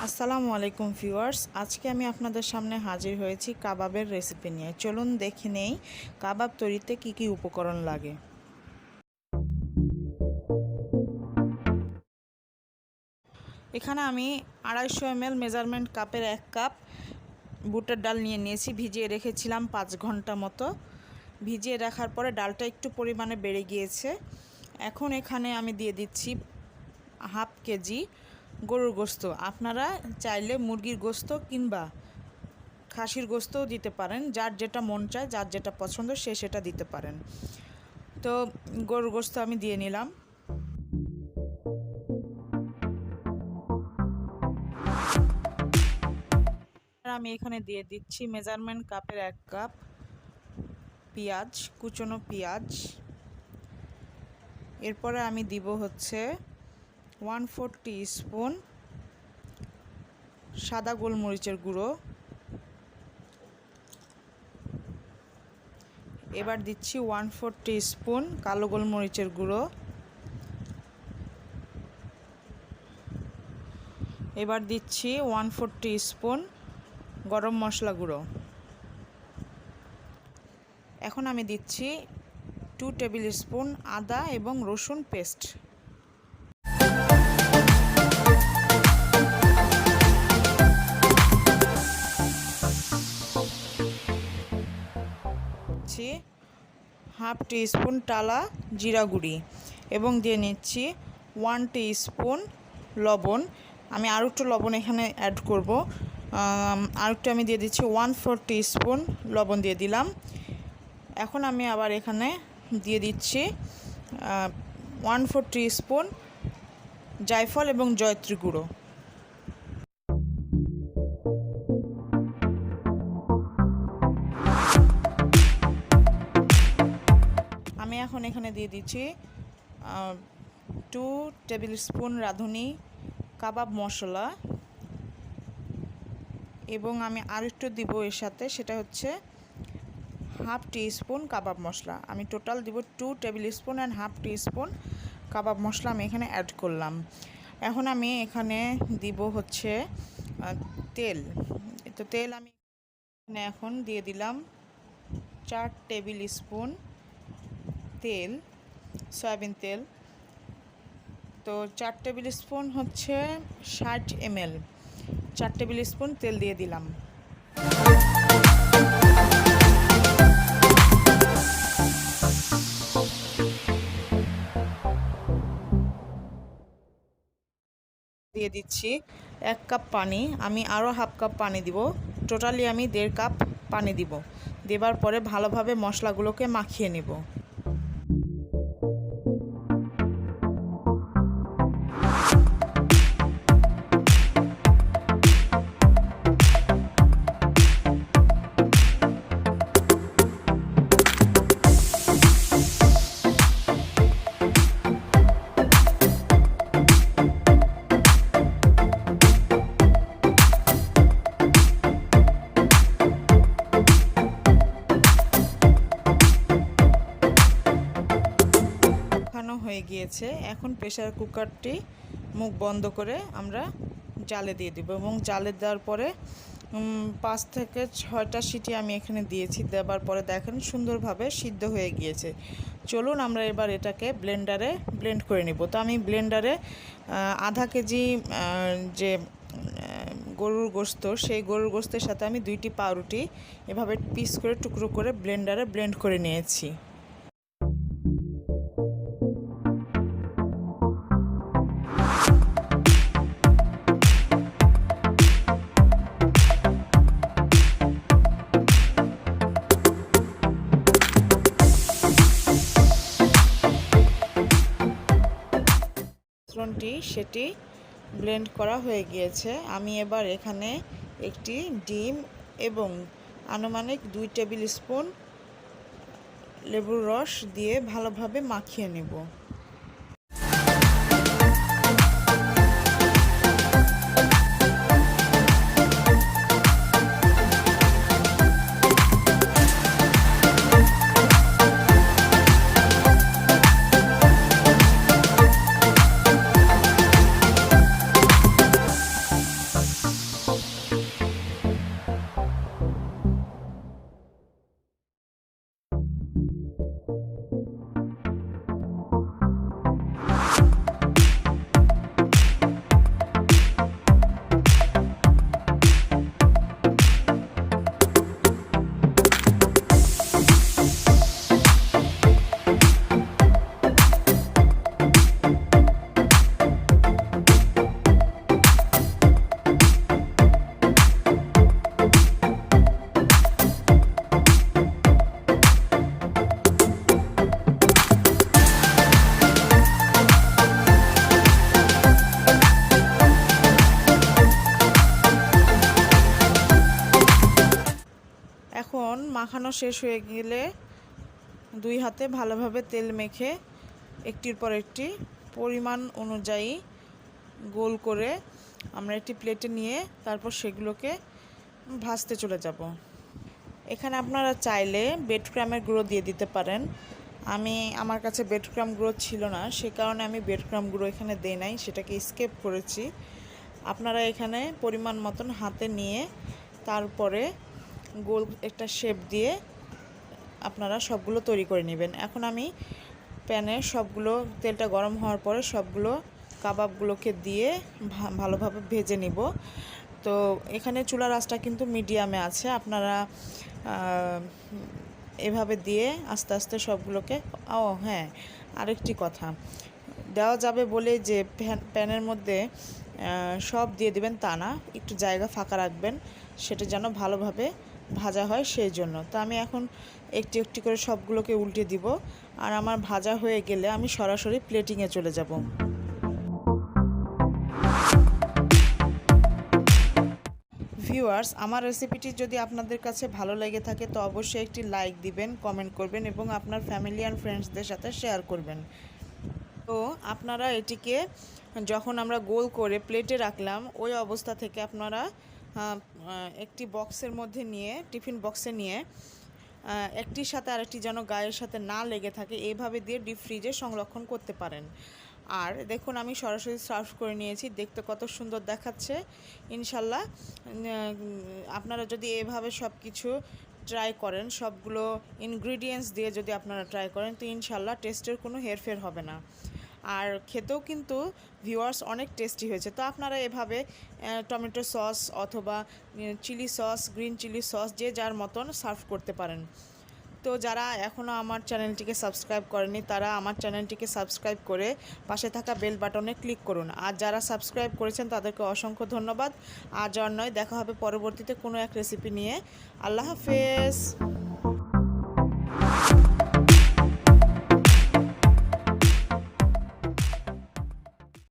আসসালামু আলাইকুম ভিউয়ার্স, আজকে আমি আপনাদের সামনে হাজির হয়েছি কাবাবের রেসিপি নিয়ে। চলুন দেখে নেই কাবাব তৈরিতে কি কি উপকরণ লাগে। এখানে আমি 250 ml মেজারমেন্ট কাপের 1 কাপ বুটের ডাল নিয়ে নিয়েছি। ভিজিয়ে রেখেছিলাম 5 ঘন্টা মতো। ভিজিয়ে রাখার পরে ডালটা একটু পরিমাণে বেড়ে গিয়েছে। এখন এখানে আমি দিয়ে দিচ্ছি হাফ কেজি গরুর গোস্ত। আপনারা চাইলে মুরগির গোস্ত কিংবা খাসির গোস্তও দিতে পারেন, যার যেটা মন চায়, যার যেটা পছন্দ সে সেটা দিতে পারেন। তো গরুর গোস্ত আমি দিয়ে নিলাম। আমি এখানে দিয়ে দিচ্ছি মেজারমেন্ট কাপের 1 কাপ পেঁয়াজ, কুচনো পেঁয়াজ। এরপরে আমি দিব হচ্ছে 1/4 টিস্পুন সাদা গোলমরিচের গুঁড়ো। এবার দিচ্ছি 1/4 টিস্পুন কালো গোলমরিচের গুঁড়ো। এবার দিচ্ছি 1/4 টিস্পুন গরম মশলা গুঁড়ো। এখন আমি দিচ্ছি 2 টেবিল স্পুন আদা এবং রসুন পেস্ট। হাফ টিস্পুন টালা জিরা গুঁড়ি এবং দিয়ে নিচ্ছি 1 টিস্পুন লবণ। আমি আরও একটু লবণ এখানে অ্যাড করব। আরেকটু আমি দিয়ে দিচ্ছি 1/4 টিস্পুন লবণ দিয়ে দিলাম। এখন আমি আবার এখানে দিয়ে দিচ্ছি 1/4 টিস্পুন জায়ফল এবং জয়ত্রী গুঁড়ো। আমি এখন এখানে দিয়ে দিচ্ছি 2 টেবিল স্পুন রাঁধুনি কাবাব মশলা এবং আমি আরেকটু দিব এর সাথে, সেটা হচ্ছে হাফ টিস্পুন কাবাব মশলা। আমি টোটাল দিব 2 tablespoon and half teaspoon কাবাব মশলা আমি এখানে অ্যাড করলাম। এখন আমি এখানে দিব হচ্ছে তেল। তো তেল আমি এখন দিয়ে দিলাম 4 টেবিল স্পুন তেল, সয়াবিন তেল। তো 4 টেবিল স্পুন হচ্ছে 60 ml, 4 টেবিল স্পুন তেল দিয়ে দিলাম। দিয়ে দিচ্ছি 1 কাপ পানি। আমি আরও হাফ কাপ পানি দিব। টোটালি আমি 1.5 কাপ পানি দিব। দেবার পরে ভালোভাবে মশলাগুলোকে মাখিয়ে নেব। হয়ে গিয়েছে। এখন প্রেসার কুকারটি মুখ বন্ধ করে আমরা জালে দিয়ে দেব এবং জালে দেওয়ার পরে 5 থেকে 6টা সিটি আমি এখানে দিয়েছি। দেওয়ার পরে দেখেন সুন্দরভাবে সিদ্ধ হয়ে গিয়েছে। চলুন আমরা এবার এটাকে ব্লেন্ডারে ব্লেন্ড করে নিব। তো আমি ব্লেন্ডারে আধা কেজি যে গরুর গোস্ত, সেই গরুর গোস্তের সাথে আমি 2টি পাউরুটি এভাবে পিস করে টুকরো করে ব্লেন্ডারে ব্লেন্ড করে নিয়েছি। সেটি ব্লেন্ড করা হয়ে গিয়েছে। আমি এবার এখানে একটি ডিম এবং আনুমানিক 2 টেবিল স্পুন লেবুর রস দিয়ে ভালোভাবে মাখিয়ে নেব। মাখানো শেষ হয়ে গেলে 2 হাতে ভালোভাবে তেল মেখে একটির পর একটি পরিমাণ অনুযায়ী গোল করে আমরা একটি প্লেটে নিয়ে তারপর সেগুলোকে ভাজতে চলে যাব। এখানে আপনারা চাইলে ব্রেড ক্রামের গুঁড়ো দিয়ে দিতে পারেন। আমার কাছে ব্রেড ক্রাম গুঁড়ো ছিল না, সে কারণে আমি ব্রেড ক্রাম গুঁড়ো এখানে দেই নাই, সেটাকে স্কিপ করেছি। আপনারা এখানে পরিমাণ মতন হাতে নিয়ে তারপরে গোল একটা শেপ দিয়ে আপনারা সবগুলো তৈরি করে নেবেন। এখন আমি প্যানে সবগুলো তেলটা গরম হওয়ার পরে সবগুলো কাবাবগুলোকে দিয়ে ভালোভাবে ভেজে নিব। তো এখানে চুলার আঁচটা কিন্তু মিডিয়ামে আছে, আপনারা এভাবে দিয়ে আস্তে আস্তে সবগুলোকে হ্যাঁ, আরেকটি কথা, দেওয়া যাবে বলে যে প্যানের মধ্যে সব দিয়ে দিবেন তা না, একটু জায়গা ফাঁকা রাখবেন, সেটা যেন ভালোভাবে ভাজা হয় সেই জন্য। তো আমি এখন একটি একটি করে সবগুলোকে উল্টে দিব, আর আমার ভাজা হয়ে গেলে আমি সরাসরি প্লেটিংয়ে চলে যাব। ভিউয়ার্স, আমার রেসিপিটি যদি আপনাদের কাছে ভালো লেগে থাকে তো অবশ্যই একটি লাইক দিবেন, কমেন্ট করবেন এবং আপনার ফ্যামিলি অ্যান্ড ফ্রেন্ডসদের সাথে শেয়ার করবেন। তো আপনারা এটিকে যখন আমরা গোল করে প্লেটে রাখলাম ওই অবস্থা থেকে আপনারা একটি বক্সের মধ্যে নিয়ে, টিফিন বক্সে নিয়ে একটির সাথে আরেকটি যেন গায়ের সাথে না লেগে থাকে এইভাবে দিয়ে ডিপ ফ্রিজে সংরক্ষণ করতে পারেন। আর দেখুন আমি সরাসরি সার্ভ করে নিয়েছি, দেখতে কত সুন্দর দেখাচ্ছে। ইনশাল্লাহ আপনারা যদি এভাবে সব কিছু ট্রাই করেন, সবগুলো ইনগ্রিডিয়েন্টস দিয়ে যদি আপনারা ট্রাই করেন তো ইনশাল্লাহ টেস্টের কোনো হেরফের হবে না, আর খেতেও কিন্তু ভিউয়ার্স অনেক টেস্টি হয়েছে। তো আপনারা এভাবে টমেটো সস অথবা chili sauce, green chili sauce যে যার মতন সার্ভ করতে পারেন। তো যারা এখনও আমার চ্যানেলটিকে সাবস্ক্রাইব করেনি তারা আমার চ্যানেলটিকে সাবস্ক্রাইব করে পাশে থাকা বেল বাটনে ক্লিক করুন, আর যারা সাবস্ক্রাইব করেছেন তাদেরকে অসংখ্য ধন্যবাদ। আর আর নয়, দেখা হবে পরবর্তীতে কোনো এক রেসিপি নিয়ে। আল্লাহ হাফেজ।